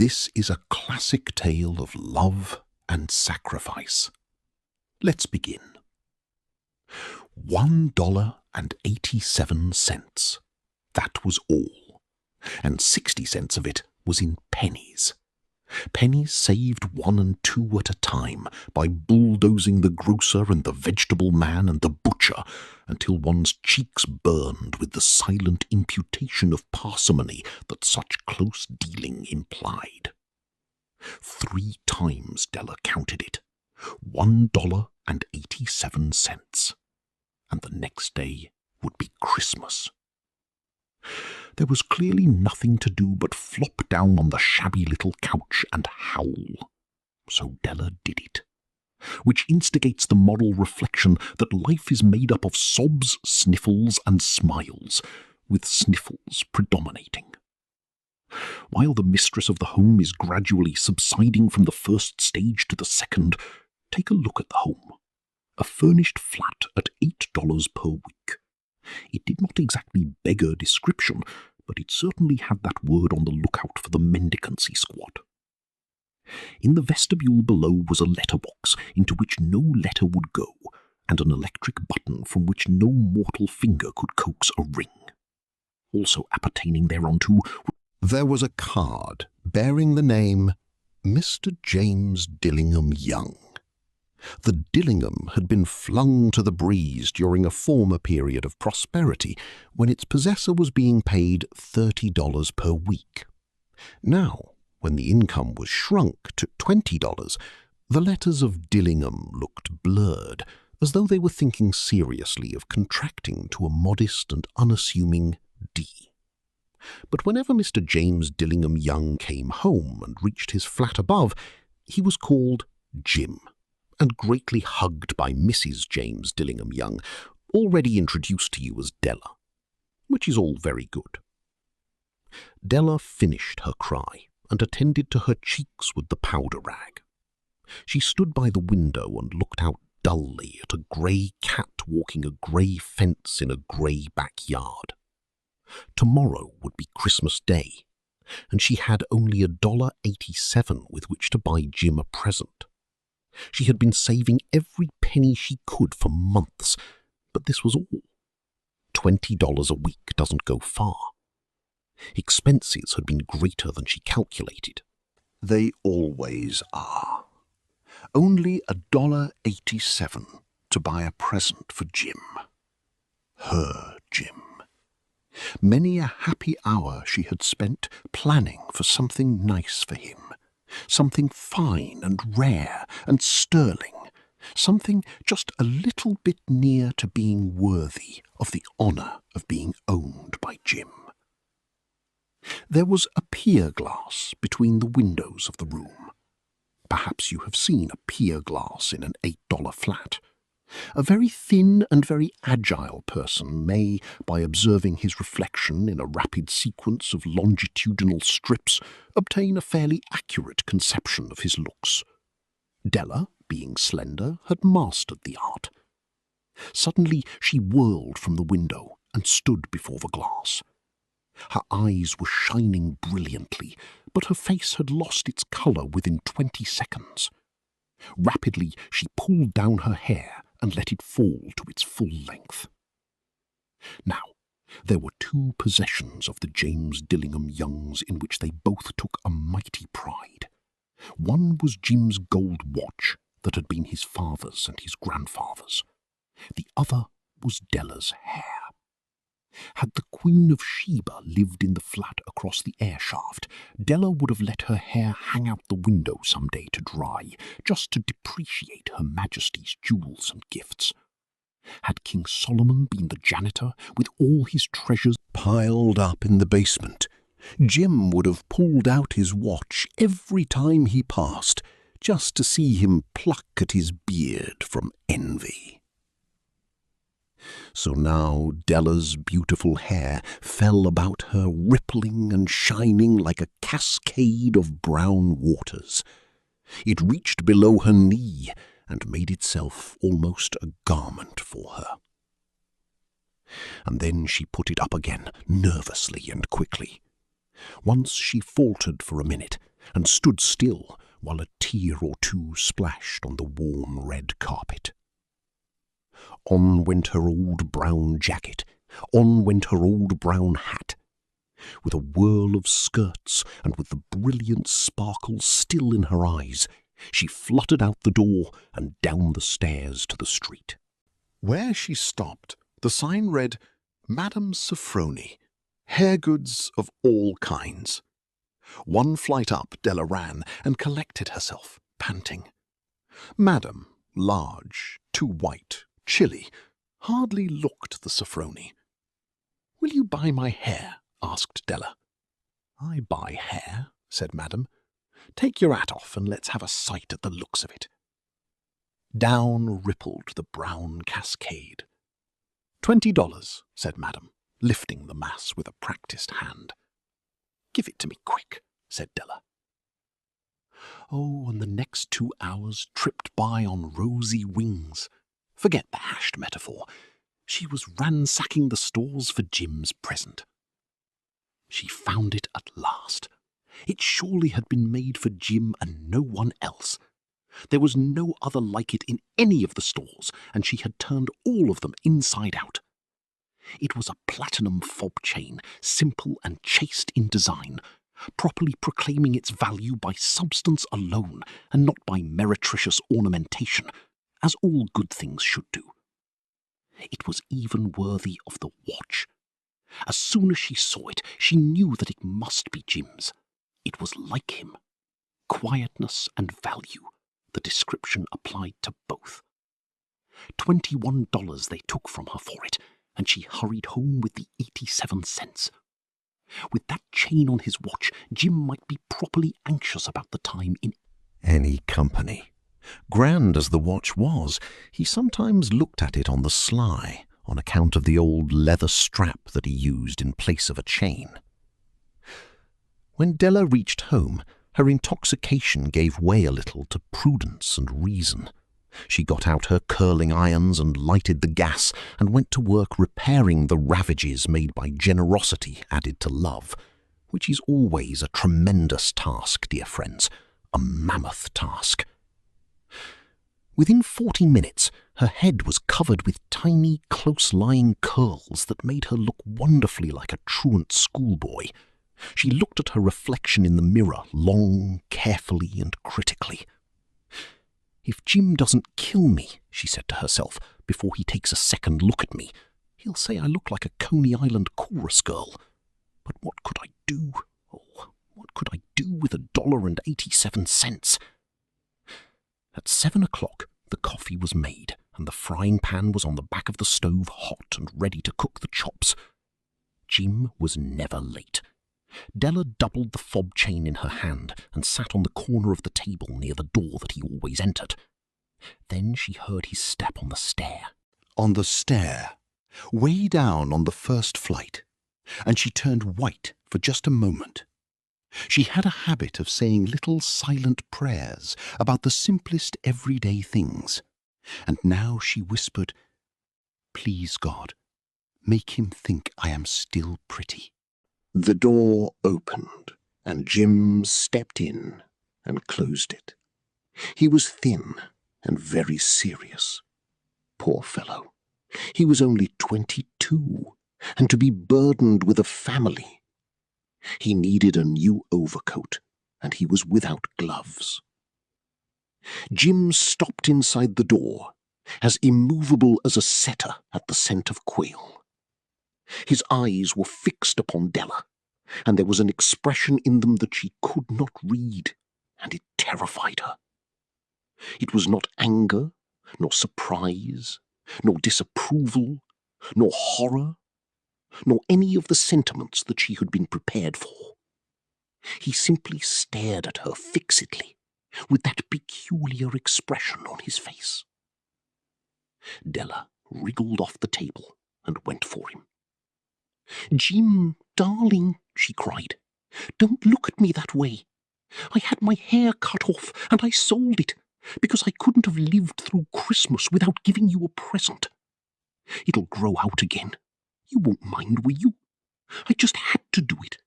This is a classic tale of love and sacrifice. Let's begin. $1.87. That was all, and 60 cents of it was in pennies. Pennies saved 1 and 2 at a time by bulldozing the grocer and the vegetable man and the butcher until one's cheeks burned with the silent imputation of parsimony that such close dealing implied. 3 times Della counted it. $1.87. And the next day would be Christmas. There was clearly nothing to do but flop down on the shabby little couch and howl. So Della did it, which instigates the moral reflection that life is made up of sobs, sniffles, and smiles, with sniffles predominating. While the mistress of the home is gradually subsiding from the first stage to the second, take a look at the home. A furnished flat at $8 per week. It did not exactly beggar description, but it certainly had that word on the lookout for the mendicancy squad. In the vestibule below was a letterbox into which no letter would go, and an electric button from which no mortal finger could coax a ring. Also appertaining thereunto, there was a card bearing the name Mr. James Dillingham Young. The Dillingham had been flung to the breeze during a former period of prosperity when its possessor was being paid $30 per week. Now, when the income was shrunk to $20, the letters of Dillingham looked blurred, as though they were thinking seriously of contracting to a modest and unassuming D. But whenever Mr. James Dillingham Young came home and reached his flat above, he was called Jim, and greatly hugged by Mrs. James Dillingham Young, already introduced to you as Della, which is all very good. Della finished her cry and attended to her cheeks with the powder rag. She stood by the window and looked out dully at a grey cat walking a grey fence in a grey backyard. Tomorrow would be Christmas Day, and she had only $1.87 with which to buy Jim a present. She had been saving every penny she could for months, but this was all. $20 a week doesn't go far. Expenses had been greater than she calculated. They always are. Only $1.87 to buy a present for Jim. Her Jim. Many a happy hour she had spent planning for something nice for him. Something fine and rare and sterling, something just a little bit near to being worthy of the honour of being owned by Jim. There was a pier glass between the windows of the room. Perhaps you have seen a pier glass in an $8 flat. A very thin and very agile person may, by observing his reflection in a rapid sequence of longitudinal strips, obtain a fairly accurate conception of his looks. Della, being slender, had mastered the art. Suddenly she whirled from the window and stood before the glass. Her eyes were shining brilliantly, but her face had lost its colour within 20 seconds. Rapidly she pulled down her hair and let it fall to its full length. Now, there were 2 possessions of the James Dillingham Youngs in which they both took a mighty pride. One was Jim's gold watch that had been his father's and his grandfather's. The other was Della's hair. Had the Queen of Sheba lived in the flat across the air shaft, Della would have let her hair hang out the window some day to dry, just to depreciate Her Majesty's jewels and gifts. Had King Solomon been the janitor, with all his treasures piled up in the basement, Jim would have pulled out his watch every time he passed, just to see him pluck at his beard from envy. So now Della's beautiful hair fell about her, rippling and shining like a cascade of brown waters. It reached below her knee and made itself almost a garment for her. And then she put it up again, nervously and quickly. Once she faltered for a minute, and stood still while a tear or two splashed on the warm red carpet. On went her old brown jacket, on went her old brown hat. With a whirl of skirts and with the brilliant sparkle still in her eyes, she fluttered out the door and down the stairs to the street. Where she stopped, the sign read, Madame Sofronie, hair goods of all kinds. One flight up, Della ran and collected herself, panting. Madame, large, too white, chilly, hardly looked the Sofronie. "Will you buy my hair?" asked Della. "I buy hair," said Madame. "Take your hat off and let's have a sight at the looks of it." Down rippled the brown cascade. $20, said Madame, lifting the mass with a practised hand. "Give it to me quick," said Della. Oh, and the next 2 hours tripped by on rosy wings. Forget the hashed metaphor. She was ransacking the stores for Jim's present. She found it at last. It surely had been made for Jim and no one else. There was no other like it in any of the stores, and she had turned all of them inside out. It was a platinum fob chain, simple and chaste in design, properly proclaiming its value by substance alone and not by meretricious ornamentation, as all good things should do. It was even worthy of the watch. As soon as she saw it, she knew that it must be Jim's. It was like him. Quietness and value, the description applied to both. $21 they took from her for it, and she hurried home with the 87 cents. With that chain on his watch, Jim might be properly anxious about the time in any company. Grand as the watch was, he sometimes looked at it on the sly, on account of the old leather strap that he used in place of a chain. When Della reached home, her intoxication gave way a little to prudence and reason. She got out her curling irons and lighted the gas and went to work repairing the ravages made by generosity added to love, which is always a tremendous task, dear friends, a mammoth task. Within 40 minutes, her head was covered with tiny, close-lying curls that made her look wonderfully like a truant schoolboy. She looked at her reflection in the mirror long, carefully and critically. "If Jim doesn't kill me," she said to herself, "before he takes a second look at me, he'll say I look like a Coney Island chorus girl. But what could I do? Oh, what could I do with $1.87? At 7 o'clock, the coffee was made, and the frying pan was on the back of the stove hot and ready to cook the chops. Jim was never late. Della doubled the fob chain in her hand and sat on the corner of the table near the door that he always entered. Then she heard his step on the stair. On the stair, way down on the first flight, and she turned white for just a moment. She had a habit of saying little silent prayers about the simplest everyday things, and now she whispered, "Please, God, make him think I am still pretty." The door opened, and Jim stepped in and closed it. He was thin and very serious. Poor fellow. He was only 22, and to be burdened with a family. He needed a new overcoat, and he was without gloves. Jim stopped inside the door, as immovable as a setter at the scent of quail. His eyes were fixed upon Della, and there was an expression in them that she could not read, and it terrified her. It was not anger, nor surprise, nor disapproval, nor horror, nor any of the sentiments that she had been prepared for. He simply stared at her fixedly, with that peculiar expression on his face. Della wriggled off the table and went for him. "Jim, darling," she cried, "don't look at me that way. I had my hair cut off and I sold it, because I couldn't have lived through Christmas without giving you a present. It'll grow out again. You won't mind, will you? I just had to do it.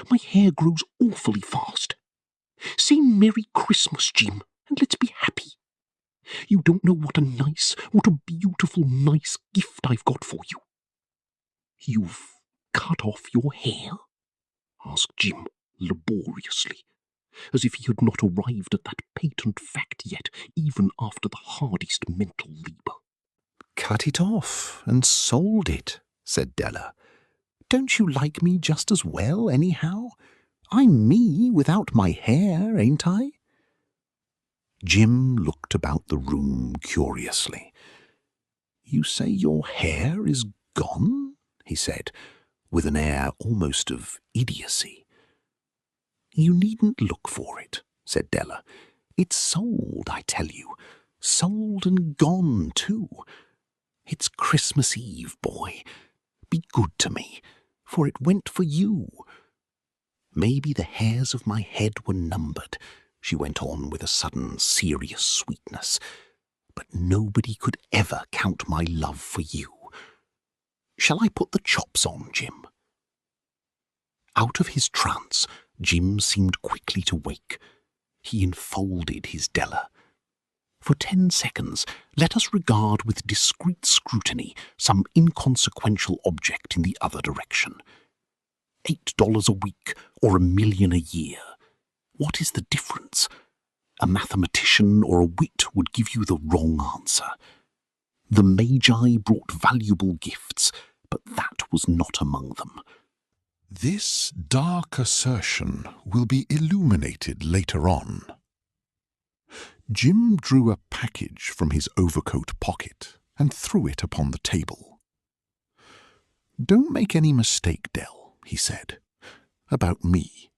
My hair grows awfully fast. Say Merry Christmas, Jim, and let's be happy. You don't know what a beautiful, nice gift I've got for you." "You've cut off your hair?" asked Jim laboriously, as if he had not arrived at that patent fact yet, even after the hardest mental labour. "Cut it off and sold it," said Della. "Don't you like me just as well, anyhow? I'm me without my hair, ain't I?" Jim looked about the room curiously. "You say your hair is gone?" he said, with an air almost of idiocy. "You needn't look for it," said Della. "It's sold, I tell you. Sold and gone, too. It's Christmas Eve, boy. Be good to me, for it went for you. Maybe the hairs of my head were numbered," she went on with a sudden serious sweetness, "but nobody could ever count my love for you. Shall I put the chops on, Jim?" Out of his trance, Jim seemed quickly to wake. He enfolded his Della. For 10 seconds, let us regard with discreet scrutiny some inconsequential object in the other direction. $8 a week or $1 million a year. What is the difference? A mathematician or a wit would give you the wrong answer. The Magi brought valuable gifts, but that was not among them. This dark assertion will be illuminated later on. Jim drew a package from his overcoat pocket and threw it upon the table. "Don't make any mistake, Dell," he said, "about me.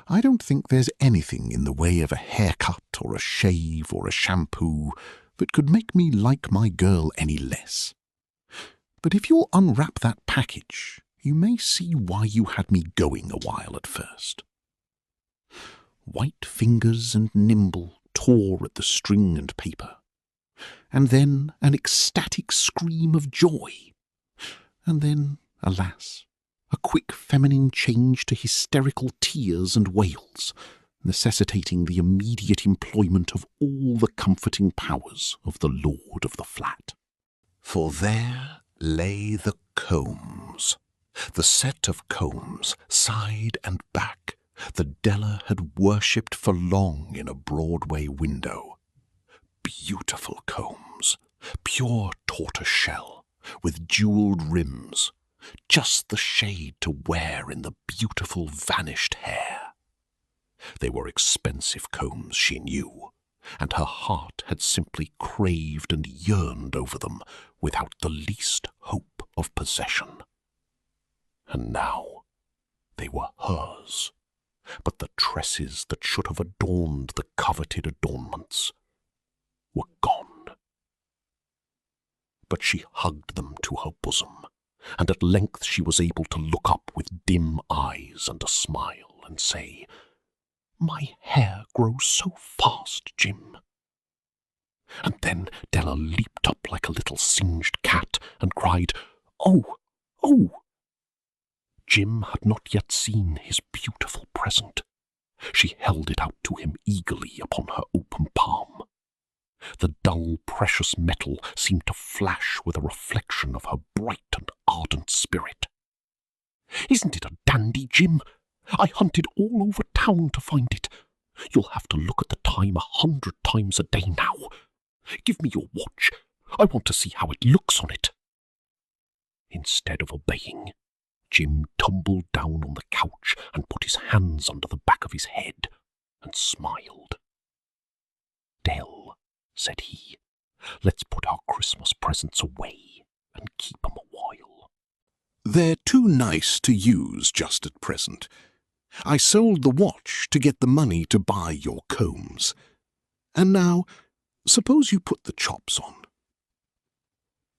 I don't think there's anything in the way of a haircut or a shave or a shampoo that could make me like my girl any less. But if you'll unwrap that package, you may see why you had me going a while at first." White fingers and nimble tore at the string and paper, and then an ecstatic scream of joy, and then, alas, a quick feminine change to hysterical tears and wails, necessitating the immediate employment of all the comforting powers of the lord of the flat. For there lay the combs, the set of combs, side and back, that Della had worshipped for long in a Broadway window. Beautiful combs, pure tortoiseshell, with jewelled rims, just the shade to wear in the beautiful vanished hair. They were expensive combs, she knew, and her heart had simply craved and yearned over them without the least hope of possession. And now they were hers, but the tresses that should have adorned the coveted adornments were gone. But she hugged them to her bosom, and at length she was able to look up with dim eyes and a smile and say, "My hair grows so fast, Jim." And then Della leaped up like a little singed cat and cried, "Oh, oh!" Jim had not yet seen his beautiful present. She held it out to him eagerly upon her open palm. The dull, precious metal seemed to flash with a reflection of her bright and ardent spirit. "Isn't it a dandy, Jim? I hunted all over town to find it. You'll have to look at the time 100 times a day now. Give me your watch. I want to see how it looks on it." Instead of obeying, Jim tumbled down on the couch and put his hands under the back of his head and smiled. "Dell," said he, "let's put our Christmas presents away and keep 'em a while. They're too nice to use just at present. I sold the watch to get the money to buy your combs. And now, suppose you put the chops on."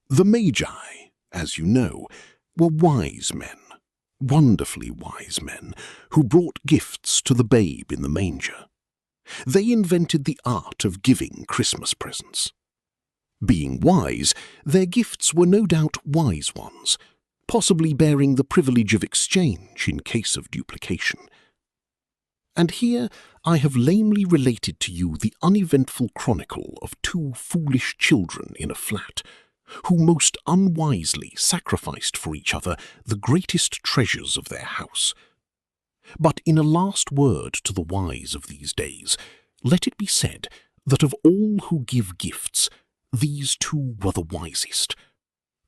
The Magi, as you know, were wise men, wonderfully wise men, who brought gifts to the babe in the manger. They invented the art of giving Christmas presents. Being wise, their gifts were no doubt wise ones, possibly bearing the privilege of exchange in case of duplication. And here I have lamely related to you the uneventful chronicle of two foolish children in a flat, who most unwisely sacrificed for each other the greatest treasures of their house. But in a last word to the wise of these days, let it be said that of all who give gifts, these two were the wisest.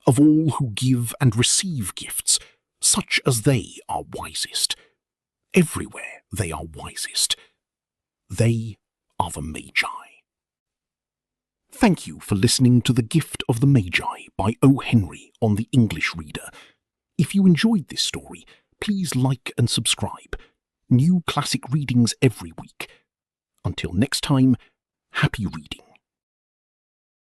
Of all who give and receive gifts, such as they are wisest. Everywhere they are wisest. They are the Magi. Thank you for listening to The Gift of the Magi by O. Henry on the English Reader. If you enjoyed this story, please like and subscribe. New classic readings every week. Until next time, happy reading.